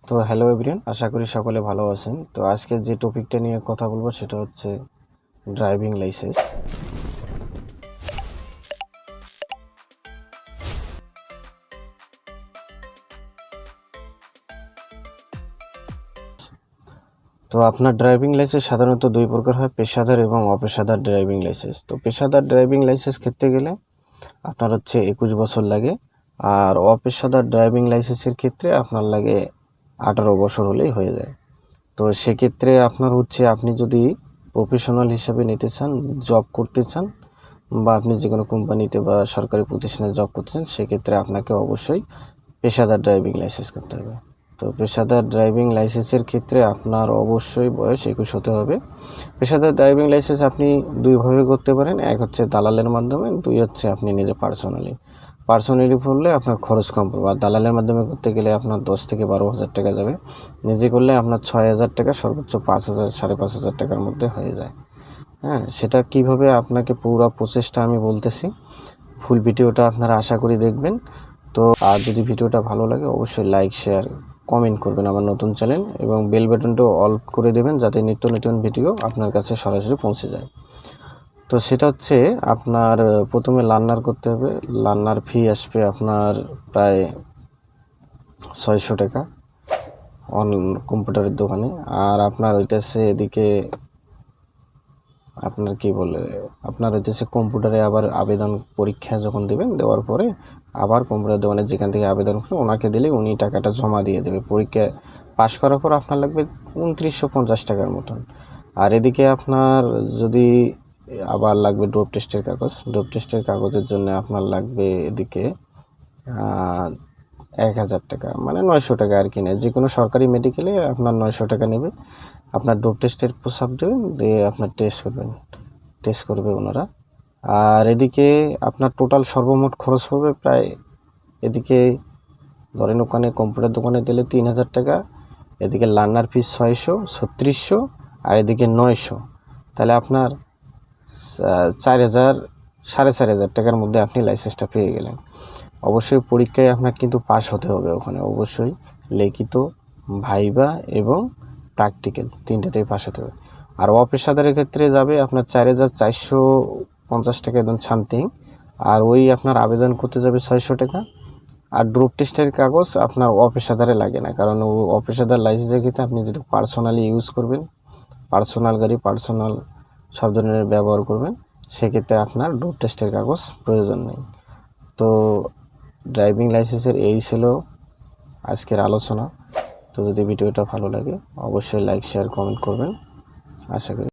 তো hello everyone, আশা করি সকলে ভালো আছেন। তো আজকে যে টপিকটা নিয়ে কথা বলবো সেটা হচ্ছে ড্রাইভিং লাইসেন্স। তো আপনার ড্রাইভিং লাইসেন্স সাধারণত দুই প্রকার হয়, পেশাদার এবং অপেশাদার ড্রাইভিং লাইসেন্স। তো পেশাদার ড্রাইভিং লাইসেন্স ক্ষেত্রে গেলে আপনার হচ্ছে 21 বছর লাগে, আর অপেশাদার ড্রাইভিং লাইসেন্সের ক্ষেত্রে আপনার লাগে 18 বছর হলেই হয়ে যায়। তো সেক্ষেত্রে আপনার হচ্ছে আপনি যদি প্রফেশনাল হিসাবে নিতে চান, জব করতে চান, বা আপনি যে কোনো কোম্পানিতে বা সরকারি প্রতিষ্ঠানে জব করতেছেন, সেক্ষেত্রে আপনাকে অবশ্যই পেশাদার ড্রাইভিং লাইসেন্স করতে হবে। তো পেশাদার ড্রাইভিং লাইসেন্সের ক্ষেত্রে আপনার অবশ্যই বয়স 21 হতে হবে। পেশাদার ড্রাইভিং লাইসেন্স আপনি দুইভাবে করতে পারেন, এক হচ্ছে দালালের মাধ্যমে, দুই হচ্ছে আপনি নিজে পার্সোনালি করলে আপনার খরচ কম পড়বে। আর দালালের মাধ্যমে করতে গেলে আপনার 10 থেকে 12,000 টাকা যাবে, নিজে করলে আপনার 6,000 টাকা, সর্বোচ্চ 5,000 5,500 টাকার মধ্যে হয়ে যায়। হ্যাঁ, সেটা কিভাবে আপনাকে পুরো প্রসেসটা আমি বলতেছি, ফুল ভিডিওটা আপনারা আশা করি দেখবেন। তো আর যদি ভিডিওটা ভালো লাগে অবশ্যই লাইক, শেয়ার, কমেন্ট করবেন আমার নতুন চ্যানেল, এবং বেল বাটনটাও অল করে দেবেন যাতে নিত্য নতুন ভিডিও আপনার কাছে সরাসরি পৌঁছে যায়। তো সেটা হচ্ছে আপনার প্রথমে লার্নার করতে হবে। লার্নার ফি আসবে আপনার প্রায় 600 টাকা কম্পিউটারের দোকানে। আর আপনার হইতেছে এদিকে আপনার হইতেছে কম্পিউটারে আবার আবেদন পরীক্ষা যখন দেবেন, দেওয়ার পরে আবার কম্পিউটার দোকানে যেখান থেকে আবেদন করে ওনাকে দিলে উনি টাকাটা জমা দিয়ে দেবে। পরীক্ষা পাশ করার পর আপনার লাগবে 2950 টাকার মতন। আর এদিকে আপনার যদি আবার লাগবে ডোপ টেস্টের কাগজের জন্য আপনার লাগবে এদিকে 1000 টাকা, মানে 900 টাকা আর কি। না, যে কোনো সরকারি মেডিকেলে আপনার 900 টাকা নেবে। আপনার ডোপ টেস্টের প্রস্তাব দেবেন, দিয়ে আপনার টেস্ট করবে ওনারা। আর এদিকে আপনার টোটাল সর্বমোট খরচ হবে প্রায়, এদিকে ধরেন ওখানে কম্পিউটার দোকানে দিলে 3000 টাকা, এদিকে লার্নার ফিস 600, 3600, আর এদিকে 900, তাহলে আপনার 4000, 4500 টাকার মধ্যে আপনি লাইসেন্সটা পেয়ে গেলেন। অবশ্যই পরীক্ষায় আপনাকে কিন্তু পাস হতে হবে, ওখানে অবশ্যই লিখিত, ভাইবা এবং প্র্যাকটিক্যাল তিনটাতেই পাস হতে হবে। আর অপেশাদারের ক্ষেত্রে যাবে আপনার 4450 টাকা একদম সামথিং, আর ওই আপনার আবেদন করতে যাবে 600 টাকা। আর ড্রপ টেস্টের কাগজ আপনার অপেশাদারে লাগে না, কারণ ও অপেশাদার লাইসেন্সের ক্ষেত্রে আপনি যদি পার্সোনালি ইউজ করবেন, পার্সোনাল গাড়ি, পার্সোনাল সব ধরনের ব্যবহার করবেন, সেক্ষেত্রে আপনার ড্রপ টেস্টের কাগজ প্রয়োজন নেই। তো ড্রাইভিং লাইসেন্সের এই ছিল আজকের আলোচনা। তো যদি ভিডিওটা ভালো লাগে অবশ্যই লাইক, শেয়ার, কমেন্ট করবেন, আশা করি।